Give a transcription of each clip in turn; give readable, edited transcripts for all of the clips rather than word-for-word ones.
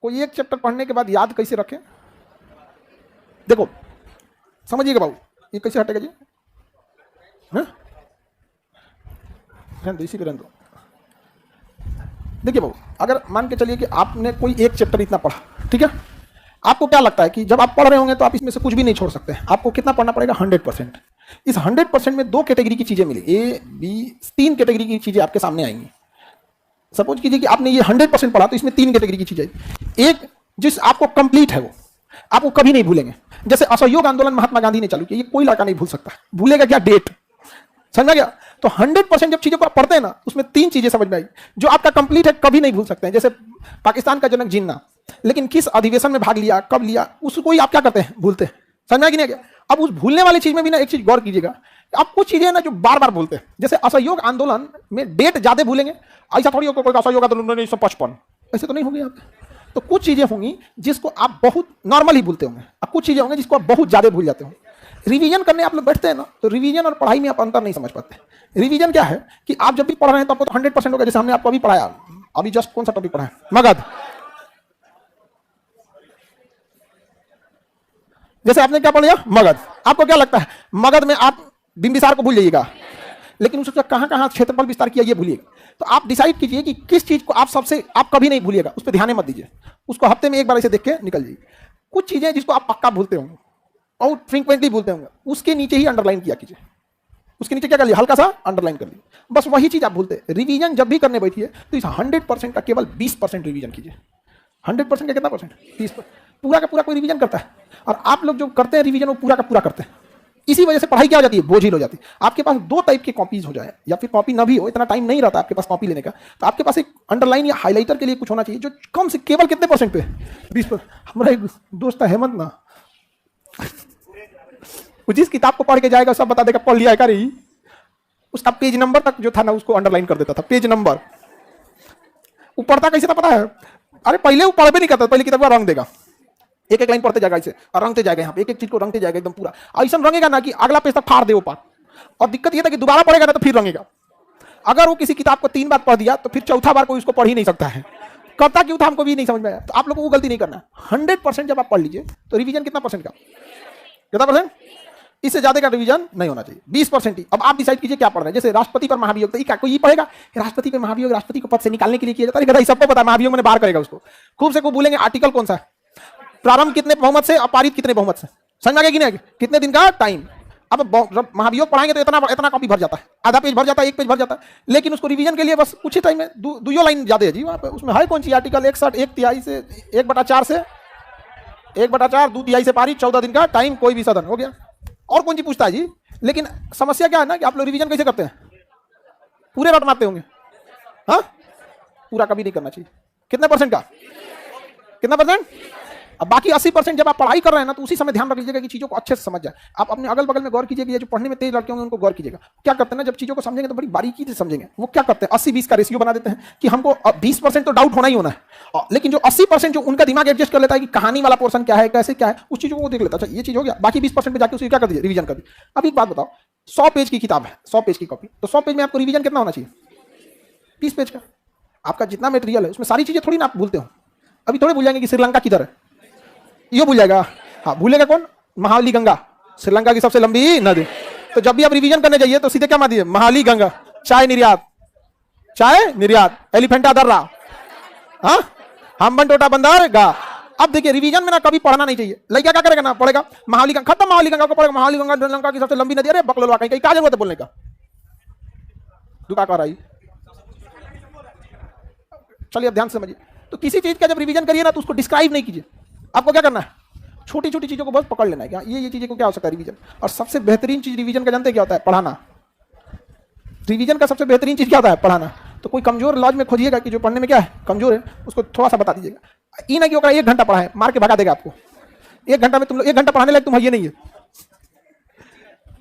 कोई एक चैप्टर पढ़ने के बाद याद कैसे रखें? देखो समझिएगा बाबू, ये कैसे हटेगा जी? रहने दो, इसी पे रहने दो। देखिए बाबू, अगर मान के चलिए कि आपने कोई एक चैप्टर इतना पढ़ा, ठीक है, आपको क्या लगता है कि जब आप पढ़ रहे होंगे तो आप इसमें से कुछ भी नहीं छोड़ सकते हैं। आपको कितना पढ़ना पड़ेगा? 100%। इस 100% में दो कैटेगरी की चीजें मिली, ए बी, तीन कैटेगरी की चीजें आपके सामने आएंगी। सपोज कीजिए कि आपने ये 100% पढ़ा, तो इसमें तीन कैटेगरी की चीजें। एक जिस आपको कंप्लीट है, वो आपको कभी नहीं भूलेंगे। जैसे असहयोग आंदोलन महात्मा गांधी ने चालू किया, ये कोई लड़का नहीं भूल सकता। भूलेगा क्या? डेट। समझ गया? तो 100% जब चीजों को आप पढ़ते हैं ना, उसमें तीन चीजें समझ में आई जो आपका कंप्लीट है, कभी नहीं भूल सकते हैं। जैसे पाकिस्तान का जनक जिन्ना, लेकिन किस अधिवेशन में भाग लिया, कब लिया, उसको ही आप क्या करते हैं? भूलते हैं। समझ में कि नहीं? अब उस भूलने वाली चीज में भी ना एक चीज गौर कीजिएगा, आप कुछ चीजें ना जो बार बार भूलते हैं। जैसे असहयोग आंदोलन में डेट ज्यादा भूलेंगे, ऐसा थोड़ी होगा कोई असहयोग आंदोलन 1955, ऐसे तो नहीं होंगे आप। तो कुछ चीजें होंगी जिसको आप बहुत नॉर्मली भूलते होंगे, अब कुछ चीजें होंगी जिसको आप बहुत ज्यादा भूल जाते होंगे। रिवीजन करने आप लोग बैठते हैं ना, तो रिवीजन और पढ़ाई में आप अंतर नहीं समझ पाते। रिवीजन क्या है कि आप जब भी पढ़ रहे हैं तो आपको 100% होगा। जैसे हमने आपको अभी पढ़ाया, अभी जस्ट कौन सा टॉपिक पढ़ा है? मगध। जैसे आपने क्या पढ़ लिया? मगध। आपको क्या लगता है मगध में आप बिंबिसार को भूल जाइएगा, लेकिन उसका कहां कहां क्षेत्रफल विस्तार किया ये भूलिएगा। तो आप डिसाइड कीजिए कि किस चीज को आप कभी नहीं भूलिएगा, उस पर ध्यान मत दीजिए, उसको हफ्ते में एक बार ऐसे देख के निकल जाइए। कुछ चीजें जिसको आप पक्का भूलते होंगे और फ्रीक्वेंटली भूलते होंगे, उसके नीचे ही अंडरलाइन किया कीजिए। उसके नीचे क्या कर लिया? हल्का सा अंडरलाइन कर लिया, बस वही चीज आप भूलते। रिवीजन जब भी करने बैठिए तो इस 100% का केवल 20% रिवीजन कीजिए। 100% का कितना परसेंट? 20%। पूरा का पूरा कोई रिवीजन करता है, और आप लोग जो करते हैं रिवीजन वो पूरा का पूरा करते हैं। इसी वजह से पढ़ाई क्या हो जाती है? बोझिल हो जाती है। आपके पास दो टाइप की कॉपीज हो जाए, या फिर कॉपी ना भी हो, इतना टाइम नहीं रहता आपके पास कॉपी लेने का, तो आपके पास एक अंडरलाइन या हाईलाइटर के लिए कुछ होना चाहिए जो कम से केवल कितने परसेंट पे? 20%। हमारा एक दोस्त है हेमंत ना, जिस किताब को पढ़ के जाएगा सब बता देगा पढ़ लिया है क्या रही, उसका पेज नंबर तक जो था ना उसको अंडरलाइन कर देता था, पेज नंबर। वो पढ़ता कैसे था पता है? अरे पहले वो पढ़ भी नहीं करता, पहले किताब का रंग देगा, एक एक लाइन पढ़ते जाएगा ऐसे, और रंगते जाएगा, यहाँ पे एक एक चीज को रंगते जाएगा एकदम पूरा। ऐसा रंगेगा ना कि अगला पेज तक फाड़ दे वो पार। और दिक्कत ये था कि दोबारा पढ़ेगा ना तो फिर रंगेगा। अगर वो किसी किताब को 3 बार पढ़ दिया तो फिर चौथा बार कोई उसको पढ़ ही नहीं सकता है। करता क्यों था हमको भी नहीं समझ में आया। तो आप लोगों को गलती नहीं करना। 100% जब आप पढ़ लीजिए तो रिवीजन कितना परसेंट का? कितना परसेंट? इससे ज्यादा का रिवीजन नहीं होना चाहिए, 20% ही। अब आप डिसाइड कीजिए क्या पढ़ रहे हैं। जैसे राष्ट्रपति पर महाभियोग, तो कोई ये पढ़ेगा राष्ट्रपति पर महाभियोग राष्ट्रपति को पद से निकालने के लिए किया जाता है? सबको पता है महाभियोग मैंने बाहर करेगा उसको। खूब से खूब बोलेंगे आर्टिकल कौन सा है, प्रारंभ कितने बहुमत से, अपारित कितने बहुमत से। समझ में आएगी? कितने दिन का टाइम। अब महाभियोग पढ़ाएंगे तो इतना कॉपी भर जाता है, आधा पेज भर जाता है, एक पेज भर जाता है। लेकिन उसको रिवीजन के लिए बस कुछ ही टाइम में दो लाइन ज्यादा है जी वहां पे। उसमें है कौन सी आर्टिकल 61 1/3 से 1/4 से 1/4 2/3 से पारित, 14 दिन का टाइम, कोई भी सदन, हो गया। और कौन सी पूछता है जी। लेकिन समस्या क्या है ना कि आप लोग रिवीजन कैसे करते हैं? पूरे रट मारते होंगे। हाँ, पूरा कभी नहीं करना चाहिए। कितने परसेंट का? कितना परसेंट? अब बाकी 80% जब आप पढ़ाई कर रहे हैं ना तो उसी समय ध्यान रख लीजिएगा कि चीजों को अच्छे से समझ जाए। आप अपने अगल बगल में गौर कीजिएगा, ये जो पढ़ने में तेज लड़के होंगे उनको गौर कीजिएगा क्या करते हैं ना, जब चीजों को समझेंगे तो बड़ी बारीकी से समझेंगे। वो क्या करते हैं 80-20 का रेशियो बना देते हैं कि हमको 20% तो डाउट होना ही होना है, लेकिन जो 80% जो उनका दिमाग एडजस्ट कर लेता है कि कहानी वाला पोर्सन क्या है, कैसे क्या है, उस चीजों को देख लेता है। अच्छा ये चीज हो गया, बाकी 20% पे जाकर उसे क्या कर दीजिए, रिवीजन कर दीजिए। अब एक बात बताओ, 100 पेज की किताब है, 100 पेज की कॉपी, तो 100 पेज में आपको रिवीजन कितना होना चाहिए? 30 पेज का। आपका जितना मटेरियल है उसमें सारी चीजें थोड़ी ना आप भूलते हो। अभी थोड़े भूल जाएंगे कि श्रीलंका किधर है, ये भूल जाएगा। हाँ, भूलेगा कौन? महावली गंगा, श्रीलंका की सबसे लंबी नदी। तो जब भी आप रिवीजन करने जाइए तो सीधे क्या मार दीजिए, महावली गंगा, चाय निर्यात, चाय निर्यात, एलिफेंटा दर्रा, हाँ, हम्बन टोटा बंदर गा। अब देखिए रिवीजन में ना कभी पढ़ना नहीं चाहिए। लड़का क्या करेगा ना, पढ़ेगा महावली गंगा, खत्म, महावली गंगा को पढ़ेगा, महावली गंगा श्रीलंका की सबसे लंबी नदी। अरे बकलोलवा, कहीं क्या जरूरत है बोलने का, दुका कर आई। चलिए अब ध्यान से समझिए। तो किसी चीज का जब रिवीजन करिए ना तो उसको डिस्क्राइब नहीं कीजिए। आपको क्या करना है, छोटी छोटी चीजों को बस पकड़ लेना है। क्या ये चीजें को क्या हो सकता है रिवीजन। और सबसे बेहतरीन चीज रिवीजन का जानते हैं क्या होता है? पढ़ाना। रिवीजन का सबसे बेहतरीन चीज क्या होता है? पढ़ाना। तो कोई कमजोर लॉज में खोजिएगा कि जो पढ़ने में क्या है कमजोर है, उसको थोड़ा सा बता दीजिएगा। ये ना कि होगा 1 घंटा पढ़ा है, मार के भगा देगा आपको। 1 घंटा में तुम लोग 1 घंटा पढ़ाने लायक तुम ये नहीं है,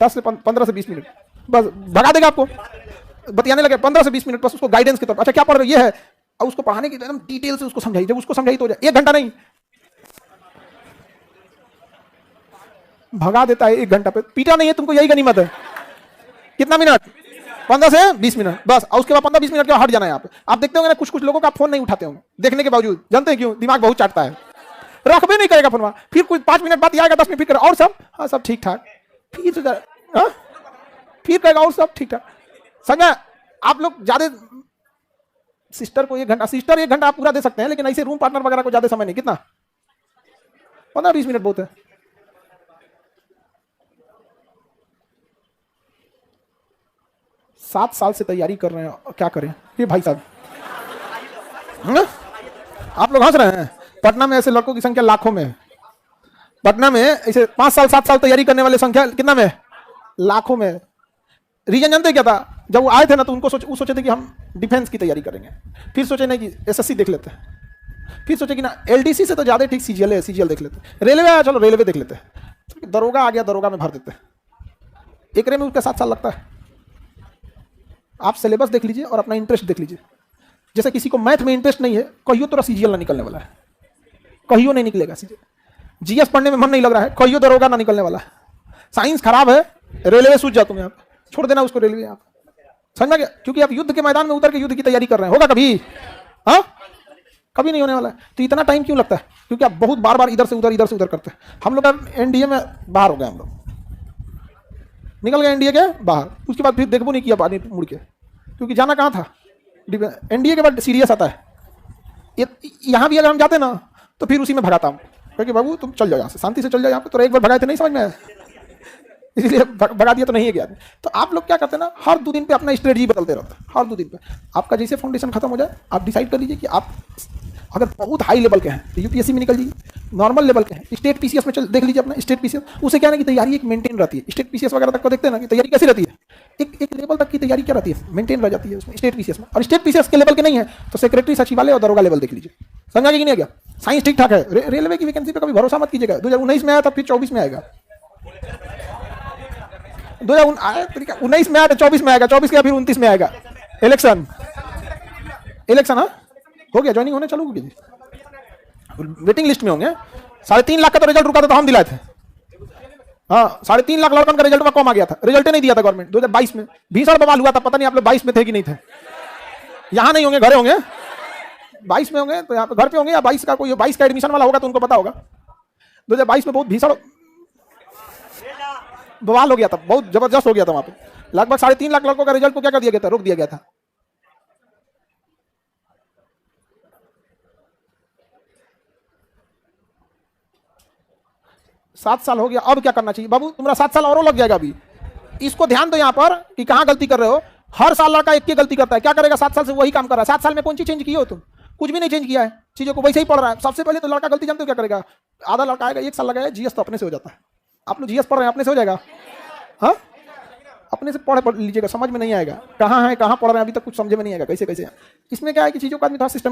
10 से 15 से 20 मिनट बस भगा देगा आपको। बतियाने लगे 15 से 20 मिनट बस उसको गाइडेंस के तौर पर, अच्छा क्या पढ़ रहे हो, ये है, और उसको पढ़ाने की एकदम डिटेल से उसको समझाइए। जब उसको समझाई तो हो जाए। 1 घंटा नहीं, भगा देता है 1 घंटा पे। पीटा नहीं है तुमको, यही गनीमत है। कितना मिनट? 15 से 20 मिनट बस, और उसके बाद 15-20 मिनट के बाद हट जाना है यहाँ पे। आप देखते होंगे ना कुछ कुछ लोगों का फोन नहीं उठाते होंगे देखने के बावजूद, जानते हैं क्यों? दिमाग बहुत चाटता है, रखबे नहीं करेगा फोन, फिर कुछ 5 मिनट बाद आएगा, 10 मिनट फिर करेगा और सब हाँ सब ठीक ठाक, फिर कहेगा और सब ठीक ठाक। समझा? आप लोग ज्यादा सिस्टर को 1 घंटा, सिस्टर 1 घंटा आप पूरा दे सकते हैं, लेकिन ऐसे रूम पार्टनर वगैरह को ज्यादा समय नहीं, कितना 15-20 मिनट बहुत है। सात साल से तैयारी कर रहे हैं, क्या करें ये भाई साहब? आप लोग हंस रहे हैं। पटना में ऐसे लड़कों की संख्या लाखों में है। पटना में ऐसे 5 साल 7 साल तैयारी करने वाले संख्या कितना में? लाखों में। रीजन जानते क्या था? जब वो आए थे ना तो उनको सोचे थे कि हम डिफेंस की तैयारी करेंगे, फिर सोचे नहीं कि एसएससी देख लेते हैं, फिर सोचे कि ना एलडीसी से तो ज्यादा ठीक सीजीएल है, सीजीएल देख लेते हैं, रेलवे आया चलो रेलवे देख लेते हैं, दरोगा आ गया दरोगा में भर देते हैं, एक में उसका 7 साल लगता है। आप सिलेबस देख लीजिए और अपना इंटरेस्ट देख लीजिए। जैसे किसी को मैथ में इंटरेस्ट नहीं है, कहियो तो सीजीएल ना निकलने वाला है, कहियो नहीं निकलेगा सीजीएल। जीएस पढ़ने में मन नहीं लग रहा है, कहियो दरोगा ना निकलने वाला है। साइंस खराब है, रेलवे सूझ जाओ तुम, यहाँ छोड़ देना उसको रेलवे। आप समझ गया? क्योंकि आप युद्ध के मैदान में उतर के युद्ध की तैयारी कर रहे हैं। होगा कभी? हाँ, कभी नहीं होने वाला है। तो इतना टाइम क्यों लगता है? क्योंकि आप बहुत बार बार इधर से उधर करते हैं। हम लोग एनडीए में बाहर हो गए, हम लोग निकल गए एनडीए के बाहर, उसके बाद फिर देखबो नहीं किया आदमी मुड़ के, क्योंकि जाना कहाँ था? एनडीए के बाद सीरियस आता है। यहाँ भी अगर हम जाते ना तो फिर उसी में भगाता हम, क्योंकि बाबू तुम चल जाओ यहाँ से, शांति से चल जाओ यहाँ पे। तो एक बार भगाए थे, नहीं समझ में आया, इसलिए भगा दिया तो नहीं है गया। तो आप लोग क्या करते हैं ना, हर 2 दिन पे अपना स्ट्रेटजी बदलते रहते हैं। हर 2 दिन पे आपका जैसे फाउंडेशन खत्म हो जाए, आप डिसाइड कर लीजिए कि आप अगर बहुत हाई लेवल के हैं तो यूपीएससी में निकल जाइए, नॉर्मल लेवल के हैं स्टेट पीसीएस में चल देख लीजिए अपना स्टेट पीसीएस। उसे क्या है कि तैयारी एक मेंटेन रहती है। स्टेट पीसीएस वगैरह तक को देखते हैं ना कि तैयारी कैसी रहती है, एक लेवल तक की तैयारी क्या रहती है, मेंटेन रह जाती है उसमें स्टेट पीसीएस में। और स्टेट पीसीएस के लेवल के नहीं है तो सेक्रेटरी सचिवालय और दरोगा लेवल देख लीजिए। समझा कि नहीं गया? साइंस ठीक ठाक है। रेलवे की वैकेंसी पे कभी भरोसा मत कीजिएगा। 2019 में आया था, फिर 24 में आएगा, 2019 में आया था, 24 में आएगा, 24 के फिर 29 में आएगा। इलेक्शन हाँ हो गया, ज्वाइनिंग होने चालू होगी जी, वेटिंग लिस्ट में होंगे। 3.5 लाख का तो रिजल्ट रुका था तो हम दिलाए थे। हाँ, 3.5 लाख लड़कन का रिजल्ट में कम आ गया था, रिजल्ट नहीं दिया था गवर्नमेंट। 2022 में भीषण बवाल हुआ था, पता नहीं आप लोग 22 में थे कि नहीं थे। यहाँ नहीं होंगे, घरे होंगे, 22 में होंगे तो यहाँ पे घर पे होंगे, या 22 का कोई 22 का एडमिशन वाला होगा तो उनको पता होगा। 2022 में बहुत भीषण बवाल हो गया था, बहुत जबरदस्त हो गया था। वहां पे लगभग 3.5 लाख लड़कों का रिजल्ट को क्या कर दिया गया था, रोक दिया गया था। सात साल हो गया, अब क्या करना चाहिए बाबू? तुम्हारा 7 साल और लग जाएगा अभी। इसको ध्यान दो यहाँ पर कि कहाँ गलती कर रहे हो। हर साल लड़का एक गलती करता है, क्या करेगा? 7 साल से वही काम कर रहा है। 7 साल में कौन चीज चेंज की हो तुम? कुछ भी नहीं चेंज किया है, चीजों को वैसे ही पढ़ रहा है। सबसे पहले तो लड़का गलती जानते हो क्या करेगा? आधा लड़का आएगा 1 साल लगाएगा, जीएस तो अपने से हो जाता है। आप लोग जीएस पढ़ रहे हैं, अपने से हो जाएगा। हाँ, अपने से पढ़ लीजिएगा, समझ में नहीं आएगा कहाँ है कहाँ पढ़ रहे हैं, अभी तक कुछ समझ में नहीं आएगा कैसे कैसे। इसमें क्या है कि चीजों का आदमी थोड़ा सिस्टम